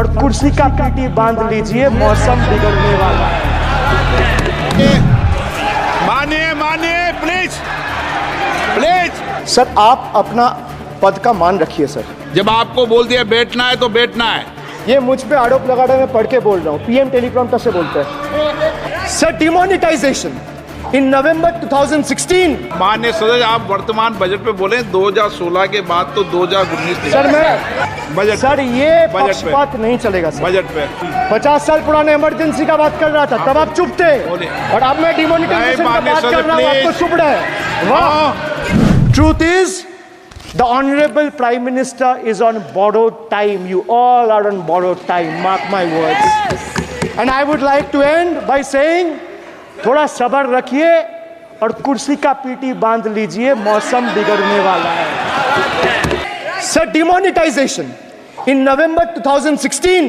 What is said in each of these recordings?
और कुर्सी का पीटी बांध लीजिए, मौसम बिगड़ने वाला है। मानिए प्लीज प्लीज। सर आप अपना पद का मान रखिए सर। जब आपको बोल दिया बैठना है तो बैठना है। ये मुझ पे आरोप लगा रहे हैं, मैं पढ़ के बोल रहा हूँ। पीएम टेलीप्रॉम्प्टर से बोलते हैं। सर डिमोनेटाइजेशन इन नवंबर 2016। माननीय सदस्य आप वर्तमान बजट पे बोले 2016 के बाद तो 2019। सर मैं बजट सर ये पक्षपात नहीं चलेगा सर। बजट पे 50 साल पुराने इमरजेंसी का बात कर रहा था, तब आप चुप थे, और अब मैं डिमोनेटाइजेशन का बात कर रहा हूँ, आपको चुप रहे। वाह। Truth is the honorable prime minister is on borrowed time. You all are on borrowed time, mark my words. And I would like to end by saying थोड़ा सब्र रखिए और कुर्सी का पीटी बांध लीजिए, मौसम बिगड़ने वाला है। Sir demonetisation in November 2016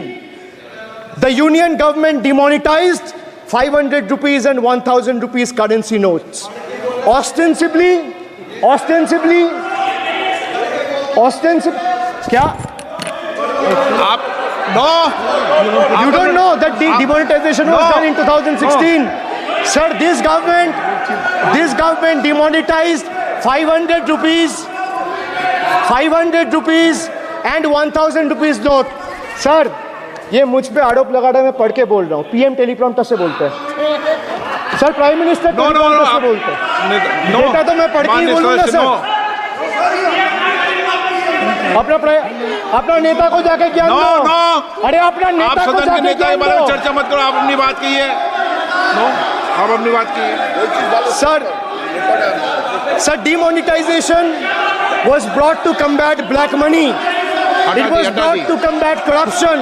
the union government demonetized 500 rupees and 1000 rupees currency notes. Ostensibly क्या आप no you don't know that the demonetization was done in 2016. Sir, this government demonetized 500 rupees and 1000 rupees note. Sir, ये मुझ पे आरोप लगा रहे हैं, मैं पढ़ के बोल रहा हूँ। पीएम टेलीप्रॉम्प्टर से बोलते हैं सर। प्राइम मिनिस्टर टेलीप्रॉम्प्टर से बोलते हैं। बेटा तो मैं पढ़ के ही बोलूंगा सर। अपना नेता को जाके क्या अरे अपना नेता को जाके नेता के बारे में चर्चा मत करो। आप अपनी बात कीजिए। आप अपनी बात कीजिए। Sir demonetization was brought to combat black money. It was brought to combat corruption.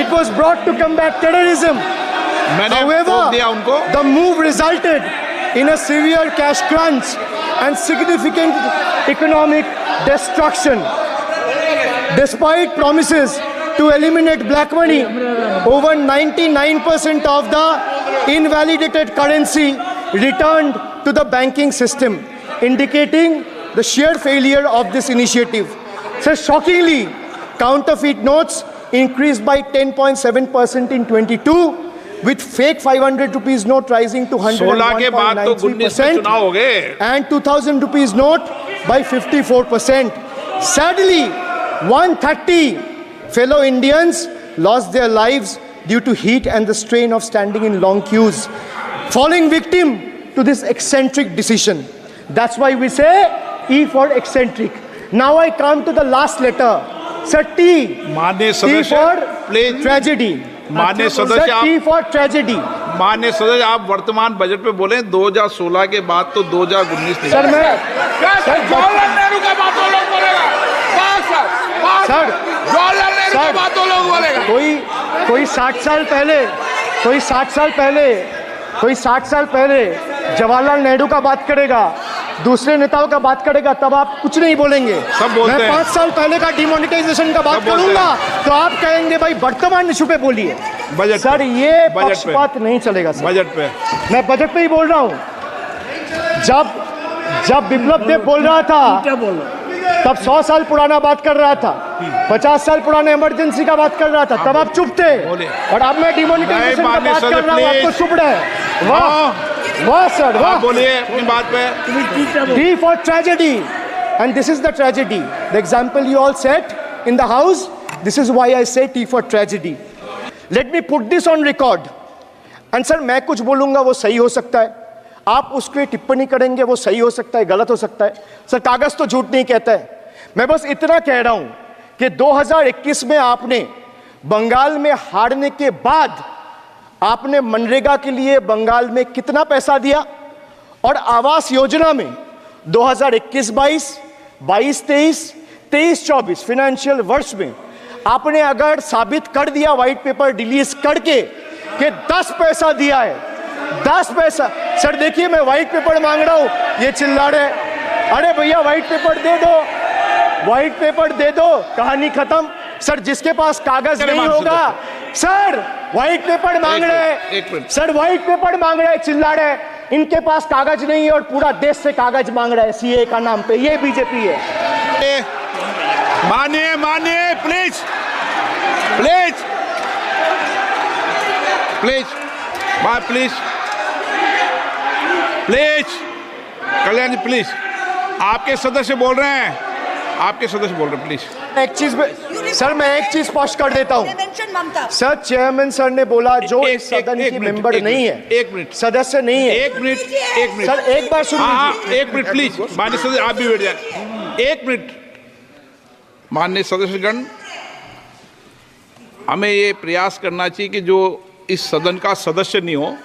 It was brought to combat terrorism. However, the move resulted in a severe cash crunch and significant economic destruction. Despite promises to eliminate black money, over 99% of the invalidated currency returned to the banking system, indicating the sheer failure of this initiative. So shockingly, counterfeit notes increased by 10.7% in 22, with fake 500 rupees note rising to 101.93% and 2000 rupees note by 54%. Sadly, 130 fellow Indians lost their lives due to heat and the strain of standing in long queues, falling victim to this eccentric decision. That's why we say E for eccentric. Now I come to the last letter. Sir, T. T for tragedy. माननीय सदस्य T for tragedy. माननीय सदस्य आप वर्तमान budget पे बोले 2016 के बाद तो 2019। सर मैं जवाहरलाल नेहरू का बात तो लोग बोलेगा। सर जवाहरलाल नेहरू का बात तो लोग बोलेगा। कोई 60 साल पहले जवाहरलाल नेहरू का बात करेगा, दूसरे नेताओं का बात करेगा, तब आप कुछ नहीं बोलेंगे। सब बोलते मैं 5 साल पहले का डिमोनेटाइजेशन का बात करूंगा तो आप कहेंगे भाई वर्तमान इशू पे बोलिए। सर ये पक्षपात नहीं चलेगा सर। बजट पे मैं बजट पे ही बोल रहा हूँ। जब बिप्लब देव बोल रहा था तब 100 साल पुराना बात कर रहा था, 50 साल पुराने इमरजेंसी का बात कर रहा था, तब आप चुप थे, और अब मैं डिमोनेटाइजेशन का बात कर रहा हूँ, आपको चुप रहे। वाह सर वाह। बोलिए अपनी बात पे। T for tragedy, and this is the tragedy. The example you all set in the house. This is why I say T for tragedy. Let me put this on record. And sir, मैं कुछ बोलूंगा वो सही हो सकता है, आप उस पर टिप्पणी करेंगे वो सही हो सकता है, गलत हो सकता है। सर कागज तो झूठ नहीं कहता है। मैं बस इतना कह रहा हूं कि 2021 में आपने बंगाल में हारने के बाद आपने मनरेगा के लिए बंगाल में कितना पैसा दिया, और आवास योजना में 2021-22, 22-23, 23-24 फाइनेंशियल वर्ष में आपने अगर साबित कर दिया व्हाइट पेपर रिलीज करके कि 10 पैसा दिया है, 10 पैसा। सर देखिए मैं व्हाइट पेपर मांग रहा हूं, ये चिल्ला रहे, अरे भैया व्हाइट पेपर दे दो, व्हाइट पेपर दे दो, कहानी खत्म। सर जिसके पास कागज नहीं होगा, सर व्हाइट पेपर मांग रहे, सर व्हाइट पेपर मांग रहे, चिल्ला रहे, इनके पास कागज नहीं है और पूरा देश से कागज मांग रहा है सीए का नाम पे। ये बीजेपी है। मानिए please. Please please bye please please Kalyan ji please आपके सदस्य बोल रहे हैं, आपके सदस्य बोल रहे हैं, प्लीज। एक चीज सर, मैं एक चीज स्पष्ट कर देता हूँ सर। चेयरमैन सर ने बोला जो इस सदन की मेंबर नहीं है, एक मिनट, सदस्य नहीं है। एक मिनट सर, एक बार सुन लीजिए। एक मिनट प्लीज, माननीय सदस्य आप भी बैठ जाए। एक मिनट माननीय सदस्यगण, हमें ये प्रयास करना चाहिए कि जो इस सदन का सदस्य नहीं हो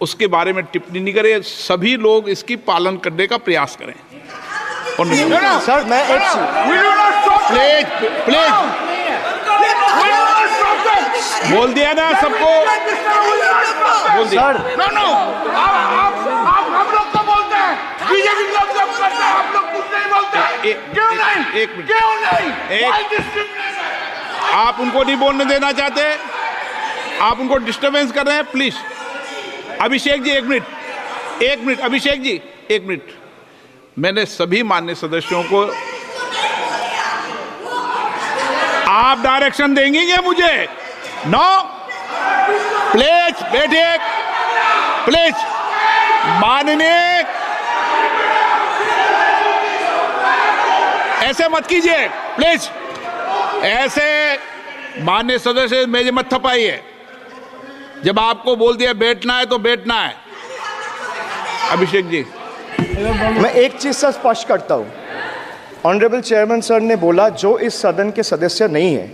उसके बारे में टिप्पणी नहीं करें, सभी लोग इसकी पालन करने का प्रयास करें। और सर मैं एक प्लीज प्लीज बोल दिया ना सबको, बोल दिया। सर हम लोग तो बोलते हैं, बीजेपी लोग जब करते हैं आप लोग कुछ नहीं बोलते। क्यों नहीं? एक मिनट, क्यों नहीं? आप उनको नहीं बोलने देना चाहते, आप उनको डिस्टर्बेंस कर रहे हैं। प्लीज अभिषेक जी एक मिनट अभिषेक जी एक मिनट। मैंने सभी माननीय सदस्यों को, आप डायरेक्शन देंगे क्या मुझे? नो, प्लीज बैठिए, प्लीज माननीय, ऐसे मत कीजिए प्लीज, ऐसे माननीय सदस्य मेरे मत थपाइए। जब आपको बोल दिया बैठना है तो बैठना है। अभिषेक जी मैं एक चीज से स्पष्ट करता हूँ। ऑनरेबल चेयरमैन सर ने बोला जो इस सदन के सदस्य नहीं है,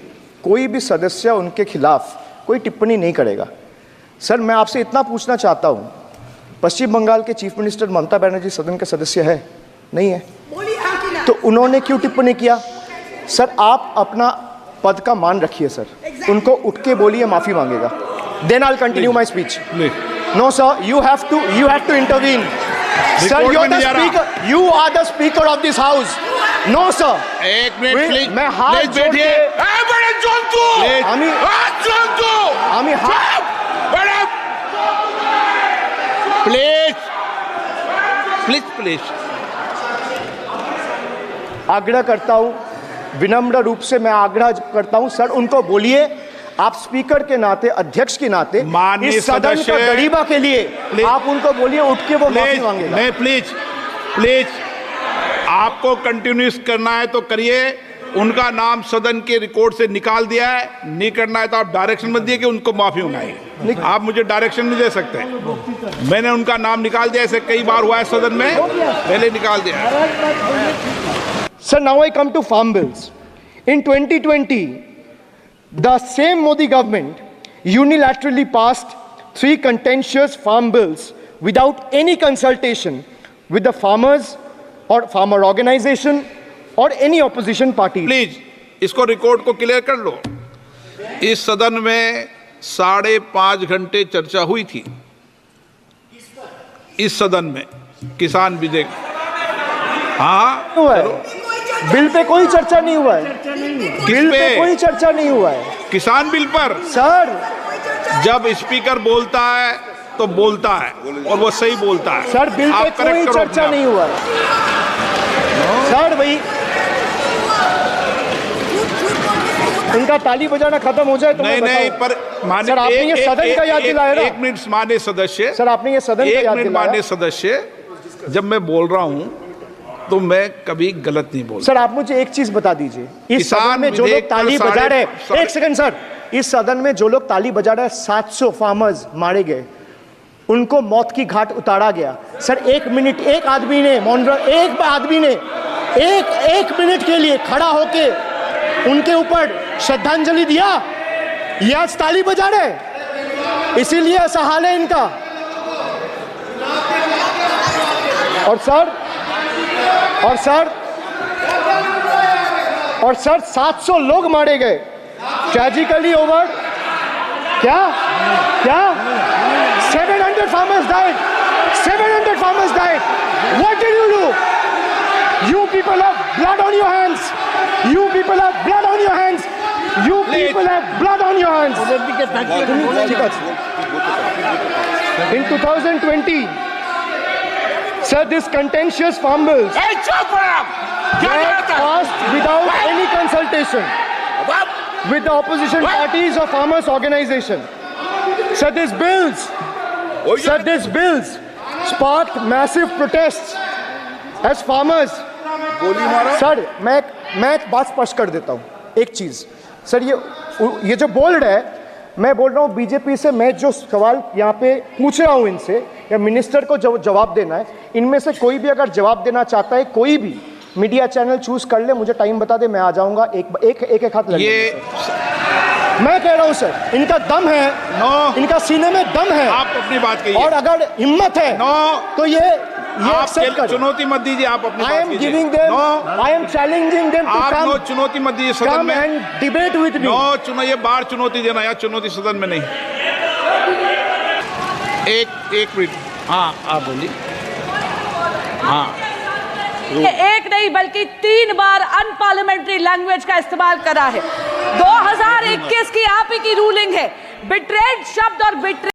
कोई भी सदस्य उनके खिलाफ कोई टिप्पणी नहीं करेगा। सर मैं आपसे इतना पूछना चाहता हूँ, पश्चिम बंगाल के चीफ मिनिस्टर ममता बनर्जी सदन के सदस्य है? नहीं है, तो उन्होंने क्यों टिप्पणी किया? सर आप अपना पद का मान रखिए सर, उनको उठ के बोलिए माफी मांगेगा। Then I will continue my speech. No sir, you have to intervene. Sir, you're the speaker. You are the speaker of this house. No sir. एक मिनट प्लीज, मैं हाथ जोड़ के बड़े जंतु, আমি হাত प्लीज प्लीज प्लीज आग्रह करता हूँ, विनम्र रूप से मैं आग्रह करता हूँ सर, उनको बोलिए आप स्पीकर के नाते, अध्यक्ष के नाते, इस सदन का गरिमा के लिए आप उनको बोलिए उठ के वो माफी मांगेगा। नहीं प्लीज प्लीज, आपको कंटिन्यूस करना है तो करिए। उनका नाम सदन के रिकॉर्ड से निकाल दिया है, नहीं करना है तो आप डायरेक्शन मत दिए कि उनको माफी मंगाइए। आप मुझे डायरेक्शन नहीं दे सकते। मैंने उनका नाम निकाल दिया, ऐसे कई बार हुआ है सदन में, पहले निकाल दिया। Sir, now I come to farm bills. In 2020, the same Modi government unilaterally passed 3 contentious farm bills without any consultation with the farmers or farmer organization or any opposition party. Please इसको record को clear कर लो। इस सदन में 5.5 घंटे चर्चा हुई थी, इस सदन में किसान विधेयक। हाँ हुआ है, बिल पे कोई चर्चा नहीं हुआ है, बिल पे कोई चर्चा नहीं हुआ है। किसान बिल पर सर जब स्पीकर बोलता है तो बोलता है और वो सही बोलता है। सर बिल पे कोई चर्चा नहीं हुआ है सर। भाई उनका ताली बजाना खत्म हो जाए तो नहीं पर सर आपने ये सदन का याद दिलाया ना। एक मिनट माननीय सदस्य, सर आपने ये सदन का याद दिलाया। माननीय सदस्य, जब मैं बोल रहा हूं तो मैं कभी गलत नहीं बोलता। सर आप मुझे एक चीज बता दीजिए, इस सदन में जो लोग ताली बजा रहे हैं, एक सेकंड सर, इस सदन में जो लोग ताली बजा रहे हैं, 700 फार्मर्स मारे गए, उनको मौत की घाट उतारा गया। सर एक मिनट, एक आदमी ने एक मिनट के लिए खड़ा होके उनके ऊपर श्रद्धांजलि दिया, ये आज ताली बजा रहे, इसीलिए ऐसा हाल है इनका। और सर 700 लोग मारे गए, ट्रेजिकली ओवर। क्या 700 farmers died. 700 farmers died. What did you do? You people have blood on your hands. You people have blood on your hands. You people have blood on your hands. In 2020, sir, this contentious farm bills were passed without any consultation. with the opposition parties or farmers organization. Sir, these bills sparked massive protests as farmers. गोली मारो sir मैं एक बात स्पष्ट कर देता हूँ, एक चीज सर, ये जो बोल रहा है, मैं बोल रहा हूँ बीजेपी से, मैं जो सवाल यहाँ पे पूछ रहा हूँ इनसे, या मिनिस्टर को जवाब देना है, इनमें से कोई भी अगर जवाब देना चाहता है, कोई भी मीडिया चैनल चूज कर ले, मुझे टाइम बता दे, मैं आ जाऊंगा, एक हाथ लग ये मैं कह रहा हूं सर, इनका दम है, इनका सीने में दम है, आप अपनी बात कहिए, और अगर हिम्मत है तो ये आप चुनौती मत दीजिए, आप अपनी बात कीजिए। I am challenging them to आप come, चुनौती मत दीजिए सदन come में, and debate with me. ये बार चुनौती देना, या चुनौती सदन में नहीं। एक मिनट, हाँ आप बोलिए। हाँ, एक नहीं बल्कि 3 बार अनपार्लियामेंट्री लैंग्वेज का इस्तेमाल करा है। 2021 की आप ही की रूलिंग है, बिट्रेड शब्द और बिट्रेड